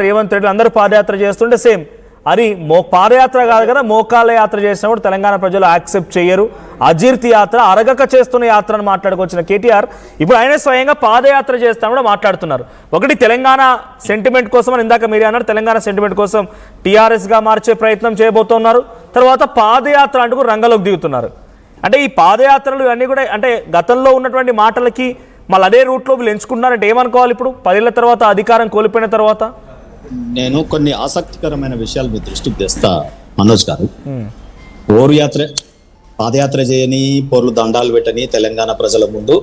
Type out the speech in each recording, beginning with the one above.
రేవంత్ రెడ్డి అందరూ పాదయాత్ర చేస్తుంటే సేమ్ అది పాదయాత్ర కాదు కదా, మోకాళ్ళ యాత్ర చేసినప్పుడు తెలంగాణ ప్రజలు యాక్సెప్ట్ చేయరు. అజీర్తి యాత్ర, అరగక చేస్తున్న యాత్ర అని మాట్లాడుకొచ్చిన కేటీఆర్ ఇప్పుడు ఆయన స్వయంగా పాదయాత్ర చేస్తామని కూడా మాట్లాడుతున్నారు. ఒకటి తెలంగాణ సెంటిమెంట్ కోసం అని ఇందాక మీరు అన్నారు, తెలంగాణ సెంటిమెంట్ కోసం టీఆర్ఎస్గా మార్చే ప్రయత్నం చేయబోతున్నారు. తర్వాత పాదయాత్ర అంటూ రంగంలోకి దిగుతున్నారు. అంటే ఈ పాదయాత్రలు ఇవన్నీ కూడా అంటే గతంలో ఉన్నటువంటి మాటలకి మళ్ళీ అదే రూట్లో వీళ్ళు ఎంచుకుంటున్నారంటే ఏమనుకోవాలి? ఇప్పుడు 10 ఏళ్ల తర్వాత అధికారం కోల్పోయిన తర్వాత నేను కొన్ని ఆసక్తికరమైన విషయాలు మీ దృష్టికి తెస్తా మనోజ్ గారు. పాదయాత్ర చేయని, పోర్లు దండాలు పెట్టని తెలంగాణ ప్రజల ముందు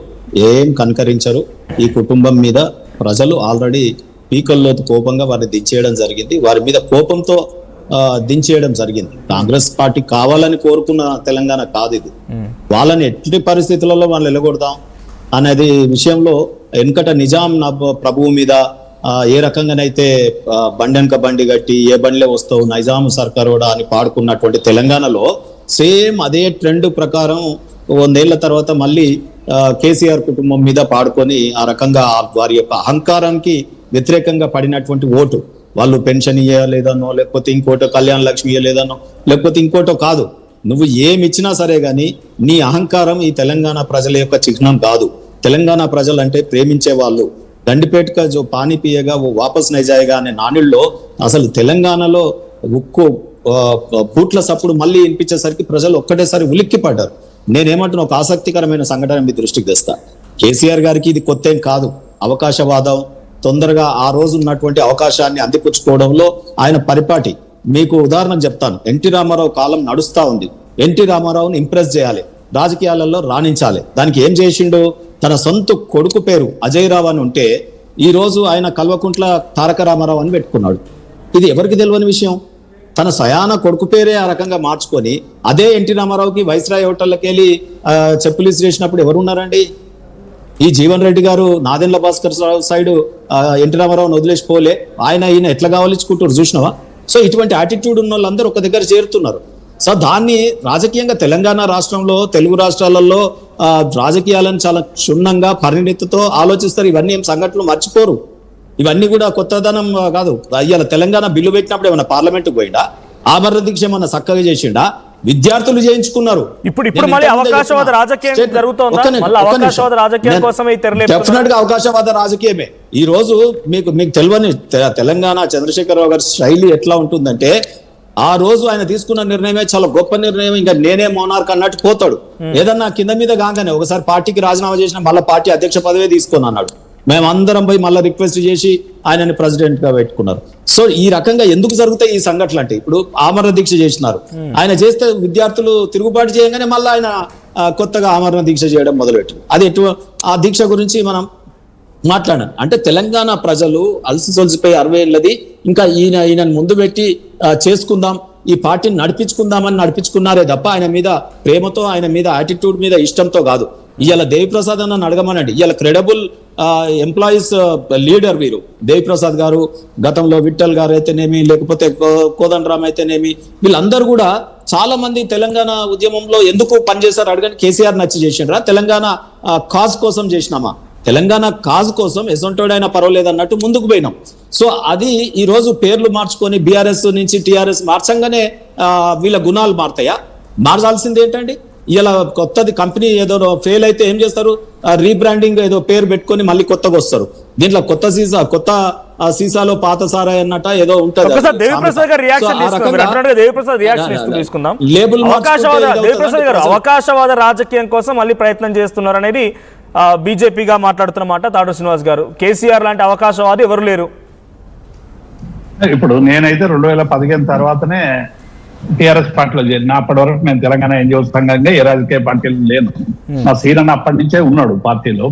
ఏం కనకరించరు. ఈ కుటుంబం మీద ప్రజలు ఆల్రెడీ పీకల్లో కోపంగా వారిని దించేయడం జరిగింది. వారి మీద కోపంతో దించేయడం జరిగింది. కాంగ్రెస్ పార్టీ కావాలని కోరుకున్న తెలంగాణ కాదు ఇది. వాళ్ళని ఎట్టి పరిస్థితులలో వాళ్ళు వెళ్ళగొడదాం అనేది విషయంలో వెనుకట నిజాం ప్రభువు మీద ఏ రకంగానైతే బండెనక బండి కట్టి ఏ బండిలే వస్తావు నైజాం సర్కార్ కూడా అని పాడుకున్నటువంటి తెలంగాణలో సేమ్ అదే ట్రెండ్ ప్రకారం 100 ఏళ్ల తర్వాత మళ్ళీ కేసీఆర్ కుటుంబం మీద పాడుకొని ఆ రకంగా వారి యొక్క అహంకారానికి వ్యతిరేకంగా పడినటువంటి ఓటు. వాళ్ళు పెన్షన్ ఇవ్వలేదనో, లేకపోతే ఇంకోటో కళ్యాణ లక్ష్మి ఇవ్వలేదనో, లేకపోతే ఇంకోటో కాదు. నువ్వు ఏమిచ్చినా సరే గాని నీ అహంకారం ఈ తెలంగాణ ప్రజల యొక్క చిహ్నం కాదు. తెలంగాణ ప్రజలు అంటే ప్రేమించే వాళ్ళు. దండిపేటగా జో పానీ పియగా ఓ వాపస్ నైజాయిగా అనే నానుల్లో అసలు తెలంగాణలో ఉక్కు బూట్ల సప్పుడు మళ్ళీ వినిపించేసరికి ప్రజలు ఒక్కటేసారి ఉలిక్కి పడ్డారు. నేనేమంటున్నా, ఒక ఆసక్తికరమైన సంఘటన మీ దృష్టికి తెస్తా. కేసీఆర్ గారికి ఇది కొత్త ఏం కాదు. అవకాశవాదం, తొందరగా ఆ రోజు ఉన్నటువంటి అవకాశాన్ని అందిపుచ్చుకోవడంలో ఆయన పరిపాటి. మీకు ఉదాహరణ చెప్తాను. ఎన్టీ రామారావు కాలం నడుస్తా ఉంది. ఎన్టీ రామారావుని ఇంప్రెస్ చేయాలి, రాజకీయాలలో రాణించాలి. దానికి ఏం చేసిండు? తన సొంత కొడుకు పేరు అజయ్ రావు అని ఉంటే ఈ రోజు ఆయన కల్వకుంట్ల తారక రామారావు అని పెట్టుకున్నాడు. ఇది ఎవరికి తెలియని విషయం. తన సయాన కొడుకు పేరే ఆ రకంగా మార్చుకొని అదే ఎన్టీ రామారావుకి వైస్రాయ్ హోటల్కి వెళ్ళి చెప్పులు చేసినప్పుడు ఎవరు ఉన్నారండి? ఈ జీవన్ రెడ్డి గారు నాదెండ్ల భాస్కర్ సైడ్ ఎన్టీ రామారావుని వదిలేసిపోలే. ఈయన ఎట్లా కావాలించుకుంటారు చూసినావా? సో ఇటువంటి యాటిట్యూడ్ ఉన్న వాళ్ళందరూ ఒక దగ్గర చేరుతున్నారు. సో దాన్ని రాజకీయంగా తెలంగాణ రాష్ట్రంలో, తెలుగు రాష్ట్రాలలో రాజకీయాలను చాలా క్షుణ్ణంగా పరిణితితో ఆలోచిస్తారు. ఇవన్నీ ఏం సంఘటనలు మర్చిపోరు. ఇవన్నీ కూడా కొత్తదనం కాదు. ఇవాళ తెలంగాణ బిల్లు పెట్టినప్పుడు ఏమన్నా పార్లమెంట్కి పోయిందా? ఆమరణ దీక్ష ఏమన్నా చక్కగా చేసిండా? విద్యార్థులు చేయించుకున్నారు. ఇప్పుడు మళ్ళీ అవకాశవాద రాజకీయం జరుగుతోందా? డెఫినెట్ గా అవకాశవాద రాజకీయమే. ఈ రోజు మీకు తెలియని తెలంగాణ చంద్రశేఖరరావు గారి శైలి ఎట్లా ఉంటుందంటే, ఆ రోజు ఆయన తీసుకున్న నిర్ణయమే చాలా గొప్ప నిర్ణయం, ఇంకా నేనే మోనార్క్ అన్నట్టు పోతాడు. ఏదన్నా కింద మీద కాగానే ఒకసారి పార్టీకి రాజీనామా చేసిన మళ్ళీ పార్టీ అధ్యక్ష పదవే తీసుకొని అన్నాడు. మేమందరం పోయి మళ్ళీ రిక్వెస్ట్ చేసి ఆయనని ప్రెసిడెంట్ గా పెట్టుకున్నారు. సో ఈ రకంగా ఎందుకు జరుగుతాయి ఈ సంఘటనలు అంటే, ఇప్పుడు ఆమరణ దీక్ష చేసినారు. ఆయన చేస్తే విద్యార్థులు తిరుగుబాటు చేయగానే మళ్ళీ ఆయన కొత్తగా ఆమరణ దీక్ష చేయడం మొదలుపెట్టారు. అది ఆ దీక్ష గురించి మనం మాట్లాడాను. అంటే తెలంగాణ ప్రజలు అలసిసొలసిపోయి 60 ఏళ్ళది ఇంకా ఈయనను ముందు పెట్టి చేసుకుందాం, ఈ పార్టీని నడిపించుకుందామని నడిపించుకున్నారే తప్ప ఆయన మీద ప్రేమతో, ఆయన మీద యాటిట్యూడ్ మీద ఇష్టంతో కాదు. ఇవాళ దేవిప్రసాద్ అన్న అడగమనండి. ఇవాళ క్రెడబుల్ ఎంప్లాయీస్ లీడర్ వీరు. దేవిప్రసాద్ గారు, గతంలో విఠల్ గారు అయితేనేమి, లేకపోతే కోదండరామ్ అయితేనేమి, వీళ్ళందరూ కూడా చాలా మంది తెలంగాణ ఉద్యమంలో ఎందుకు పనిచేశారు అడగండి. కేసీఆర్ నచ్చి చేసిండ్రా? తెలంగాణ కాజ్ కోసం చేసినామా? తెలంగాణ కాజ్ కోసం ఎసొంటోడైనా పర్వాలేదు అన్నట్టు ముందుకు పోయినాం. సో అది ఈ రోజు పేర్లు మార్చుకొని బీఆర్ఎస్ నుంచి టీఆర్ఎస్ మార్చంగానే వీళ్ళ గుణాలు మారుతాయా? మార్చాల్సింది ఏంటండి? ఇలా కొత్తది కంపెనీ ఏదో ఫెయిల్ అయితే ఏం చేస్తారు? రీబ్రాండింగ్ ఏదో పేరు పెట్టుకొని మళ్ళీ కొత్తగా వస్తారు. దీంట్లో కొత్త సీసాలో పాత సారాయి అన్నట్ట ఏదో ఉంటది. అవకాశవాద రాజకీయం కోసం మళ్ళీ ప్రయత్నం చేస్తున్నారు అనేది బీజేపీగా మాట్లాడుతున్నమాట తాడు శ్రీనివాస్ గారు. కేసీఆర్ లాంటి అవకాశవాది ఎవరు లేరు. ఇప్పుడు నేనైతే 2015 తర్వాతనే టిఆర్ఎస్ పార్టీలో చేరిన. అప్పటి వరకు నేను తెలంగాణ ఎన్జిఓ సంఘంగా ఏ రాజకీయ పార్టీలు లేను. మా సీరన్న అప్పటి నుంచే ఉన్నాడు పార్టీలో.